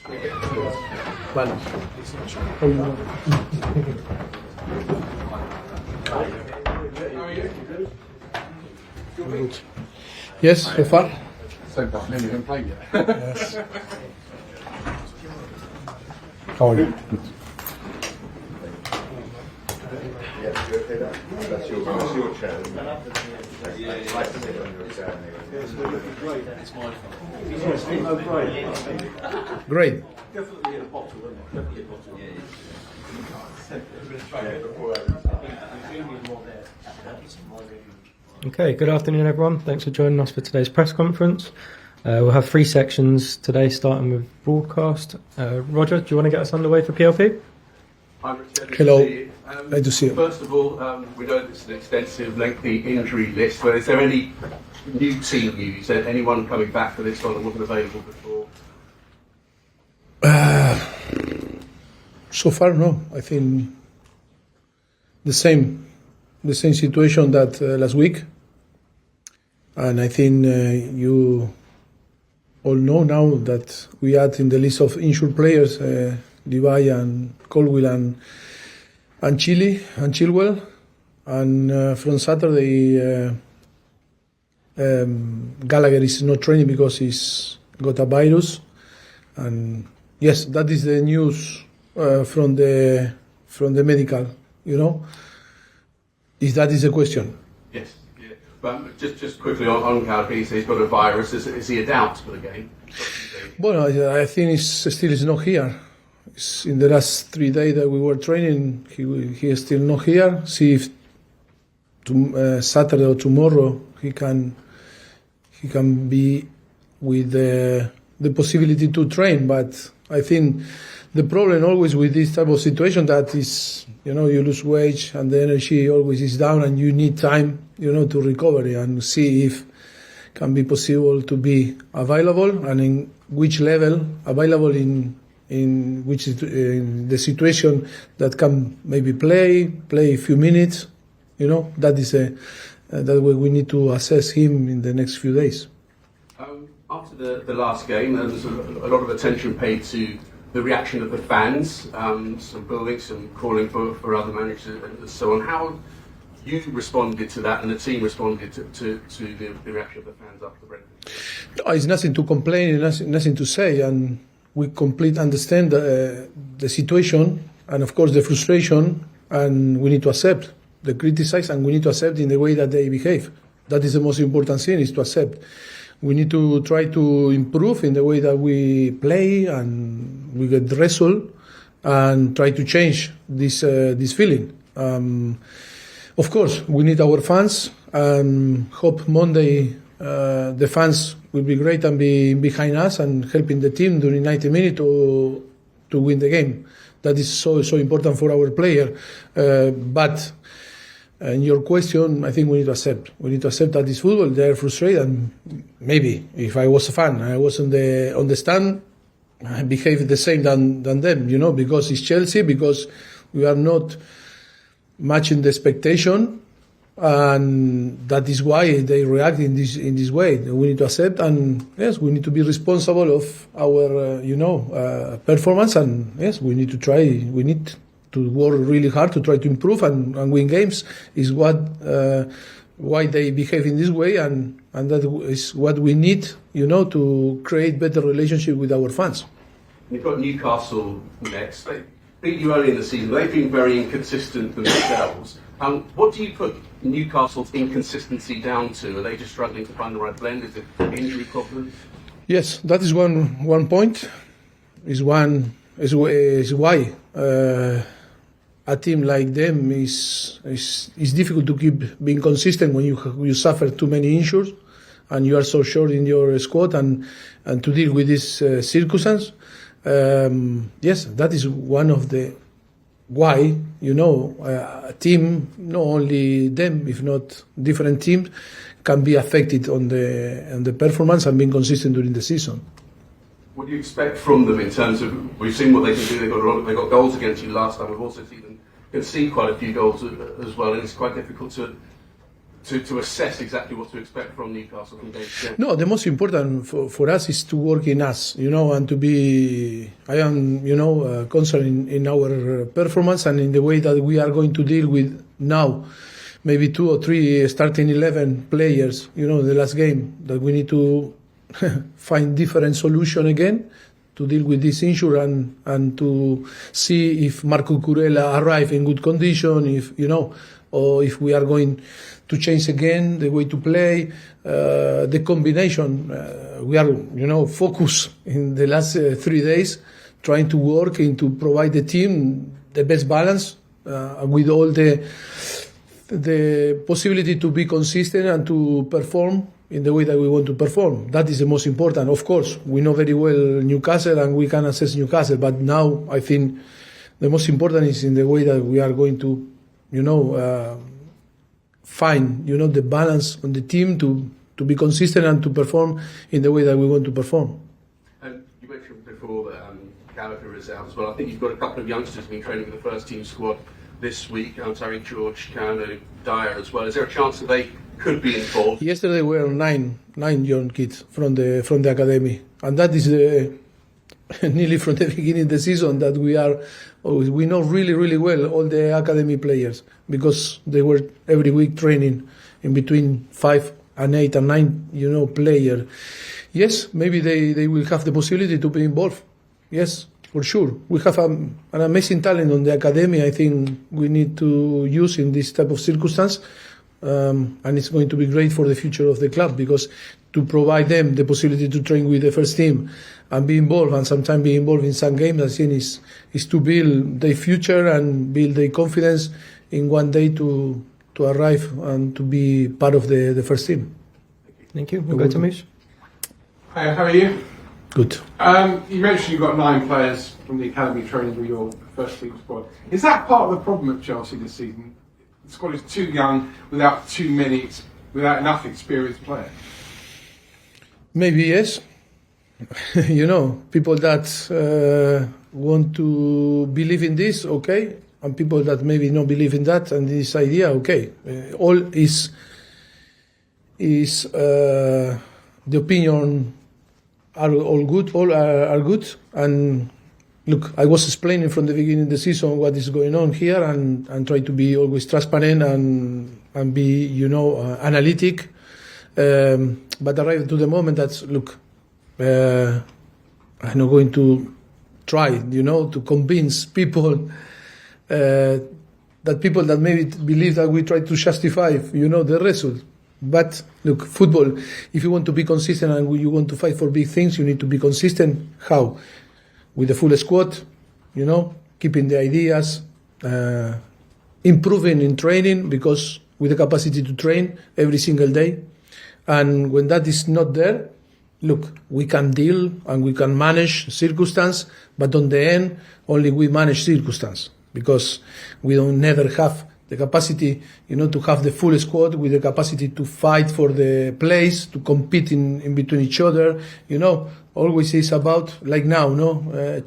Vale. Yes, so far. So far, nearly haven't played yet. Yes. How are you? That's your chair, isn't it? I like to sit on your chair anyway. It's my fault. Great. Definitely a bottle, isn't it? Definitely a bottle. Okay, good afternoon everyone. Thanks for joining us for today's press conference. We'll have three sections today, starting with broadcast. Roger, do you want to get us underway for PLP? Hi, Richard. Hello. Glad to see you. First of all, we know it's an extensive, lengthy injury list, but is there any new team news? Anyone coming back for this one that wasn't available before? So far, no. I think the same situation that last week, and I think you all know now that we add in the list of injured players Levi and Colwill and Chilwell, and from Saturday Gallagher is not training because he's got a virus, and yes, that is the news from the medical. You know, if that is a question. Yes. Yeah. But just quickly on Gallagher, he's got a virus. Is he a doubt for the game? Well, I think he's still is not here. In the last 3 days that we were training, he is still not here. See if Saturday or tomorrow he can be with the possibility to train. But I think the problem always with this type of situation that is, you lose weight and the energy always is down, and you need time, to recover and see if can be possible to be available and in which level available in which in the situation that can maybe play a few minutes. That is that way we need to assess him in the next few days. After the last game, there was a lot of attention paid to the reaction of the fans, some booing, some calling for other managers and so on. How you responded to that and the team responded to the reaction of the fans after the Brentford? No, it's nothing to complain, nothing to say, and we completely understand the situation and of course the frustration, and we need to accept the criticize, and we need to accept in the way that they behave. That is the most important thing, is to accept. We need to try to improve in the way that we play and we get the result, and try to change this feeling. Of course, we need our fans, and hope Monday the fans will be great and be behind us and helping the team during 90 minutes to win the game. That is so important for our player. But in your question, I think we need to accept. We need to accept that it's football. They are frustrated, and maybe if I was a fan, I was on the stand, I behave the same than them, because it's Chelsea, because we are not matching the expectation, and that is why they react in this way. We need to accept, and yes, we need to be responsible of our performance, and yes, we need to try. We need to work really hard to try to improve and win games. Is what why they behave in this way, and that is what we need, to create better relationship with our fans. You've got Newcastle next. They beat you early in the season. They've been very inconsistent themselves. What do you put Newcastle's inconsistency down to? Are they just struggling to find the right blend? Is it injury problems? Yes, that is one point. Is why a team like them is difficult to keep being consistent when you suffer too many injuries and you are so short in your squad, and to deal with this circumstance. Yes, that is one of the why a team, not only them, if not different teams, can be affected on the performance and being consistent during the season. What do you expect from them in terms of, we've seen what they can do, they got goals against you last time, we've also seen them concede quite a few goals as well, and it's quite difficult to to assess exactly what to expect from Newcastle from day to day? No, the most important for us is to work in us, and to be. I am, concerned in our performance and in the way that we are going to deal with now. Maybe 2 or 3 starting 11 players, the last game, that we need to find different solution again to deal with this injury and to see if Marco Cucurella arrive in good condition, or if we are going to change again the way to play, the combination. We are, focused in the last 3 days, trying to work and to provide the team the best balance with all the possibility to be consistent and to perform in the way that we want to perform. That is the most important. Of course, we know very well Newcastle and we can assess Newcastle, but now I think the most important is in the way that we are going to, find, the balance on the team to be consistent and to perform in the way that we want to perform. And you mentioned before that Gallagher is out as well. I think you've got a couple of youngsters being training with the first team squad this week. I'm sorry, George, Kano, Dyer as well. Is there a chance that they could be involved? Yesterday were nine young kids from the academy, and that is nearly from the beginning of the season that we know really well all the academy players, because they were every week training in between 5 and 8 and 9 player. Yes, maybe they will have the possibility to be involved. Yes, for sure. We have an amazing talent on the academy. I think we need to use in this type of circumstance, and it's going to be great for the future of the club, because to provide them the possibility to train with the first team and be involved, and sometimes be involved in some games, I think is to build their future and build their confidence in one day to arrive and to be part of the first team. Thank you. We'll go to Mish. Hi, how are you? Good. You mentioned you've got 9 players from the academy training with your first team squad. Is that part of the problem at Chelsea this season? The squad is too young, without enough experienced players. Maybe yes. People that want to believe in this, okay, and people that maybe not believe in that and this idea, okay. All is the opinion are all good. All are good. And look, I was explaining from the beginning of the season what is going on here, and try to be always transparent and be analytic. But arrive to the moment that, look, I'm not going to try, to convince people that people that maybe believe that we try to justify, the result. But look, football, if you want to be consistent and you want to fight for big things, you need to be consistent. How? With the full squad, keeping the ideas, improving in training, because with the capacity to train every single day. And when that is not there, look, we can deal and we can manage circumstance, but on the end, only we manage circumstance, because we don't never have the capacity, to have the full squad with the capacity to fight for the place, to compete in between each other. Always is about, like now,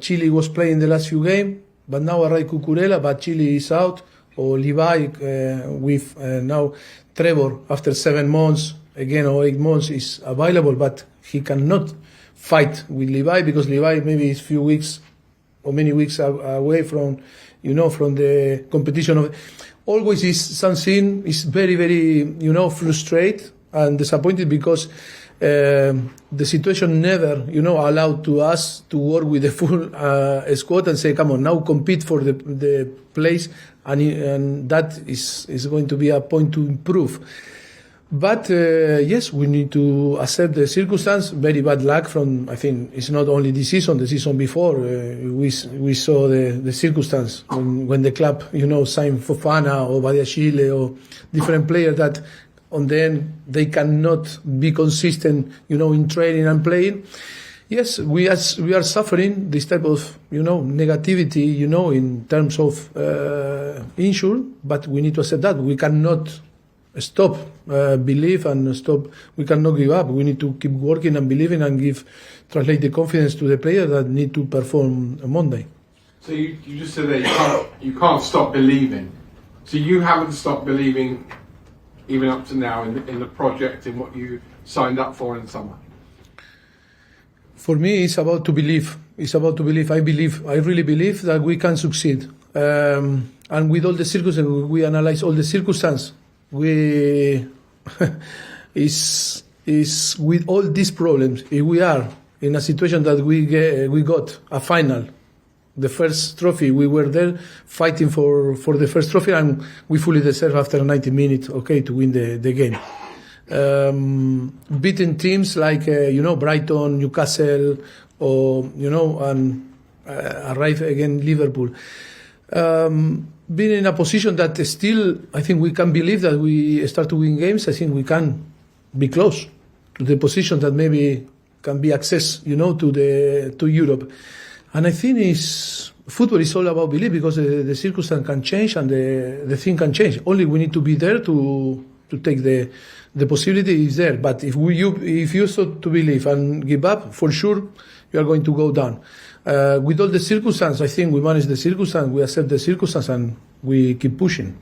Chile was playing the last few games, but now arrived Cucurella, but Chile is out, or Levi with now Trevor after 7 months, again, or 8 months is available, but he cannot fight with Levi, because Levi maybe is few weeks or many weeks away from, from the competition. Always is something is very, very, frustrated and disappointed, because the situation never, allowed to us to work with the full squad and say, come on, now compete for the place, and that is going to be a point to improve. But yes, we need to accept the circumstance. Very bad luck from, I think, it's not only this season, the season before. We saw the circumstance when the club, signed Fofana or Badiashile or different players that on the end they cannot be consistent, in training and playing. Yes, we are suffering this type of, negativity, in terms of injury, but we need to accept that. We cannot stop believe and stop. We cannot give up. We need to keep working and believing and translate the confidence to the players that need to perform on Monday. So you just said that you can't stop believing. So you haven't stopped believing even up to now in the project, in what you signed up for in the summer? For me, it's about to believe. It's about to believe. I really believe that we can succeed. And with all the circumstances, we analyze all the circumstances. We is with all these problems. If we are in a situation that we got a final, the first trophy, we were there fighting for the first trophy, and we fully deserve after 90 minutes, okay, to win the game. Beating teams like Brighton, Newcastle, or and arrive again Liverpool. Being in a position that still, I think we can believe that we start to win games. I think we can be close to the position that maybe can be access, to Europe. And I think football is all about belief, because the circumstance can change and the thing can change. Only we need to be there to take the possibility is there. But if you start to believe and give up, for sure you are going to go down. With all the circumstances, I think we manage the circumstance, we accept the circumstance, and we keep pushing,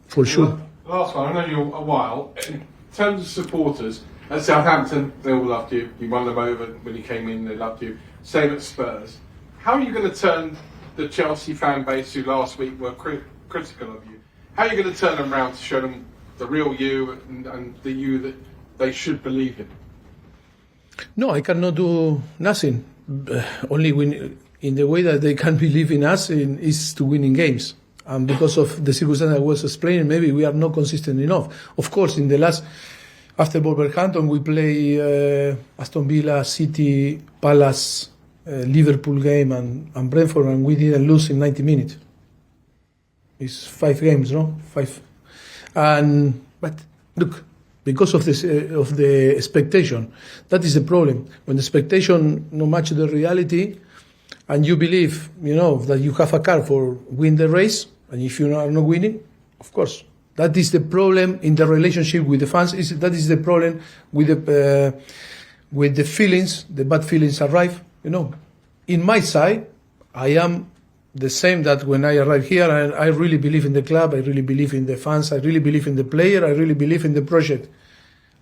for sure. Last one, I know you're a while. In terms of supporters, at Southampton, they all loved you. You won them over when you came in, they loved you. Same at Spurs. How are you going to turn the Chelsea fan base, who last week were critical of you, how are you going to turn them around to show them the real you and the you that they should believe in? No, I cannot do nothing. Only in the way that they can believe in us is to winning games. And because of the circumstance I was explaining, maybe we are not consistent enough. Of course, in the last, after Wolverhampton, we play Aston Villa, City, Palace, Liverpool game, and Brentford, and we didn't lose in 90 minutes. It's 5 games, no? 5. But look, because of the expectation, that is the problem. When the expectation no match the reality, and you believe, that you have a car for win the race, and if you are not winning, of course, that is the problem in the relationship with the fans. That is the problem with the feelings. The bad feelings arrive. In my side, I am the same that when I arrived here, I really believe in the club, I really believe in the fans, I really believe in the player, I really believe in the project.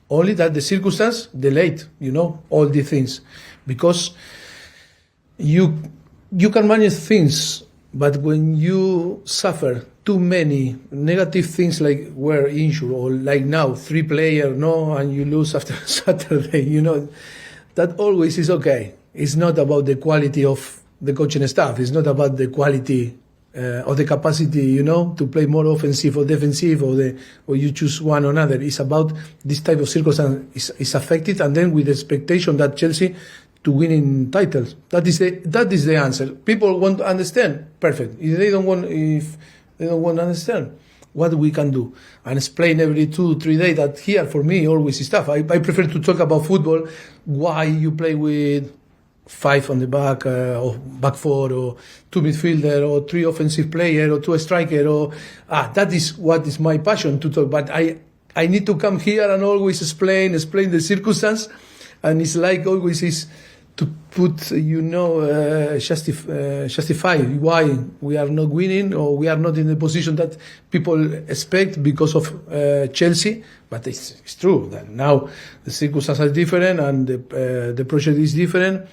Only that the circumstance delayed, all the things. Because you can manage things, but when you suffer too many negative things, like were injured, or like now, 3 players, and you lose after Saturday, that always is okay. It's not about the quality of the coaching staff. It's not about the quality or the capacity, to play more offensive or defensive, or you choose one or another. It's about this type of circumstance is affected, and then with the expectation that Chelsea to winning titles. That is the answer. People want to understand. Perfect. If they don't want to understand what we can do and explain every 2-3 days, that here for me always is tough. I prefer to talk about football. Why you play with 5 on the back, or back 4, or 2 midfielder, or 3 offensive player, or 2 striker, or that is what is my passion to talk. But I need to come here and always explain the circumstance, and it's like always is to put justify why we are not winning, or we are not in the position that people expect because of Chelsea. But it's true that now the circumstances are different, and the project is different.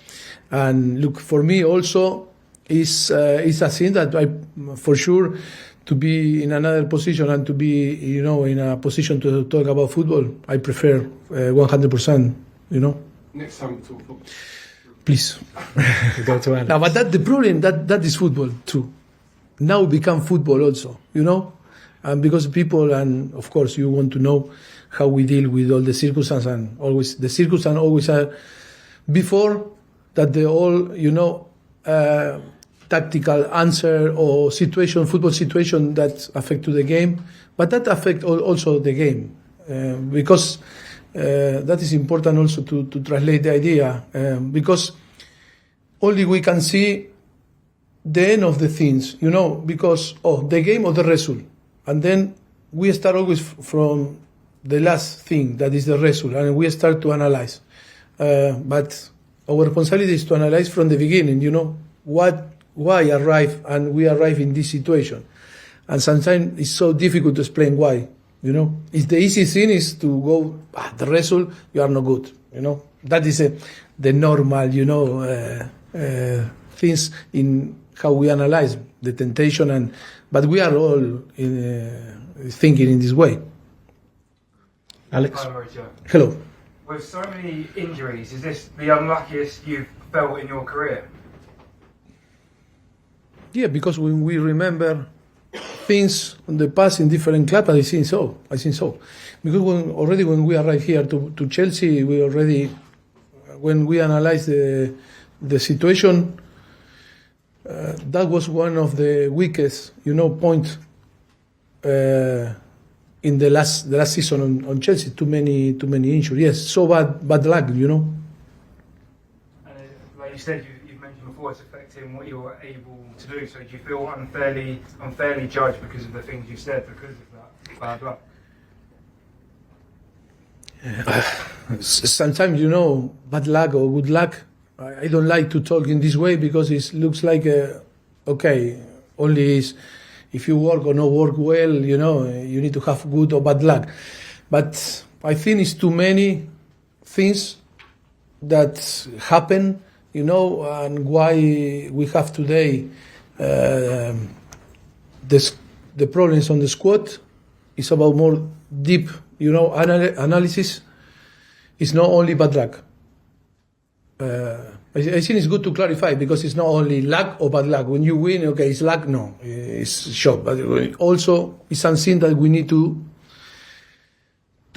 And look, for me also is a thing that I, for sure, to be in another position and to be in a position to talk about football, I prefer 100%. Next time we talk football. Please. We go to Alex. Now, but the problem that is football too. Now become football also, and because people, and of course you want to know how we deal with all the circumstances, and always the circumstances always are before that the all tactical answer or football situation that affect to the game, but that affect also the game because. That is important also to translate the idea, because only we can see the end of the things, because the game or the result. And then we start always from the last thing, that is the result, and we start to analyze. But our responsibility is to analyze from the beginning, why arrive, and we arrive in this situation. And sometimes it's so difficult to explain why. It's the easy thing is to go, the result, you are not good, That is the normal, things in how we analyze the temptation, but we are all thinking in this way. Alex? Hi, Mauricio. Hello. With so many injuries, is this the unluckiest you've felt in your career? Yeah, because when we remember things in the past in different clubs, I think so. Because when we arrived here to Chelsea, when we analyzed the situation, that was one of the weakest, point in the last season on Chelsea. Too many injuries. Yes, so bad luck, And like you said, you've mentioned before, it's affecting what you're able to do. So do you feel unfairly judged because of the things you said because of that bad luck? Sometimes, bad luck or good luck. I don't like to talk in this way because it looks like, only is if you work or not work well, you need to have good or bad luck. But I think it's too many things that happen, and why we have today the problems on the squad is about more deep, analysis. It's not only bad luck. I think it's good to clarify because it's not only luck or bad luck. When you win, it's luck. No, it's shock. But also, it's something that we need to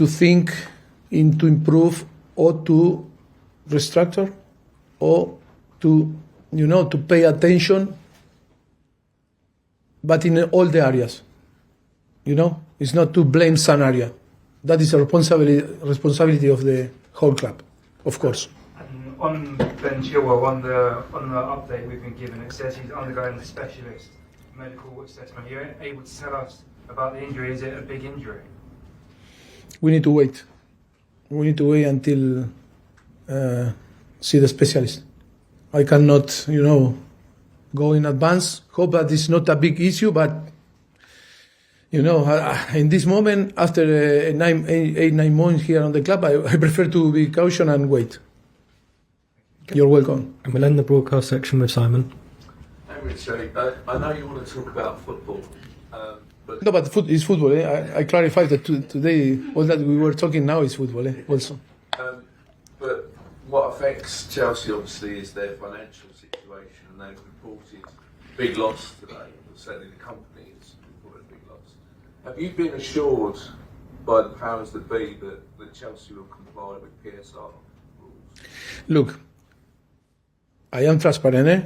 think in to improve or to restructure or to pay attention. But in all the areas, it's not to blame some area. That is a responsibility of the whole club, of course. And on Ben Chilwell, on the update we've been given, it says he's undergoing a specialist medical assessment. Are you able to tell us about the injury? Is it a big injury? We need to wait. We need to wait until see the specialist. I cannot, go in advance. Hope that it's not a big issue, but in this moment, after 8-9 months here on the club, I prefer to be cautious and wait. You're welcome. And we'll end the broadcast section with Simon. Hey, Mauricio, I know you want to talk about football, but... No, but it's football. I clarified that today, all that we were talking now is football also. But what affects Chelsea, obviously, is their financial situation, and they've reported big loss today. Certainly the company has reported a big loss. Have you been assured by the powers that be that Chelsea will comply with PSR rules? Look, I am transparent.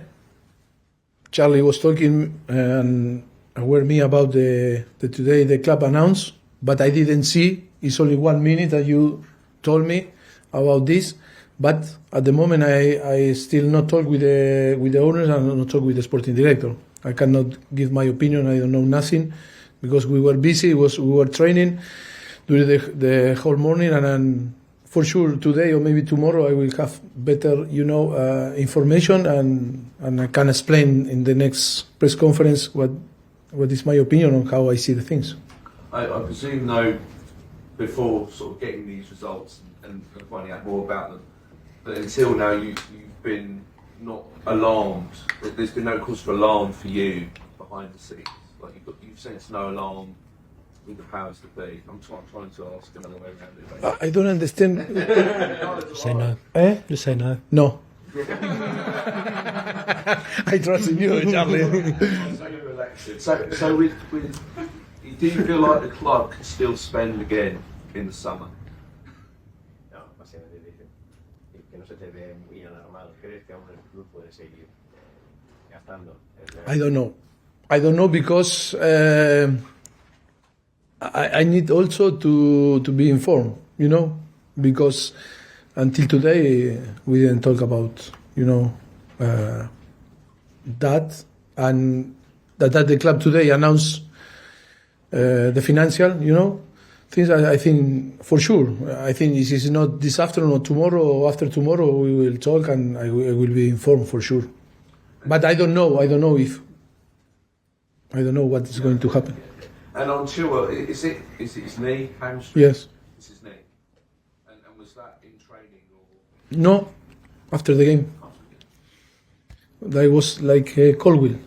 Charlie was talking and aware me about the today the club announced, but I didn't see. It's only 1 minute that you told me about this. But at the moment, I still not talk with the owners and not talk with the sporting director. I cannot give my opinion. I don't know nothing because we were busy. We were training during the whole morning, and for sure today or maybe tomorrow I will have better, information and I can explain in the next press conference what is my opinion on how I see the things. I presume, though, before sort of getting these results and finding out more about them, but until now you've been not alarmed. There's been no cause for alarm for you behind the scenes. Like you've sensed no alarm with the powers that be. I'm trying to ask another way around it. I don't understand. Just say no. Just say no. No. I trust in you, Charlie. So you're elected. So with do you feel like the club can still spend again in the summer? No, básicamente dice que no se te ve muy alarmado. ¿Crees que aún el club puede seguir gastando? I don't know because I need also to be informed, because until today we didn't talk about, that, and that the club today announced the financial, things. I think for sure. I think this is not this afternoon or tomorrow or after tomorrow we will talk and I will be informed for sure. But I don't know what is going to happen. And on Chilwell, is it his knee, hamstring? Yes. It's his knee. And was that in training or? No, after the game. That was like Colwill.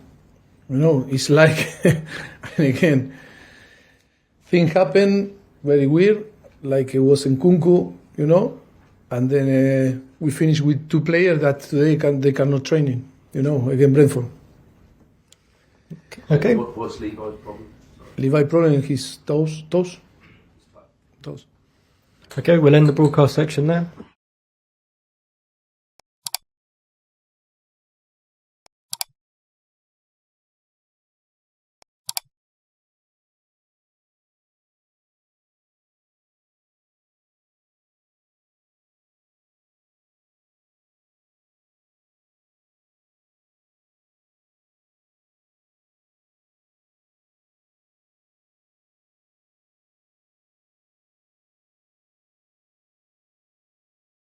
You know, it's like, and again, things happen very weird, like it was in Kunku, you know, and then we finished with 2 players that they cannot training, you know, again Brentford. Okay. What's Levi's problem? Levi problem in his toes. Okay, we'll end the broadcast section there.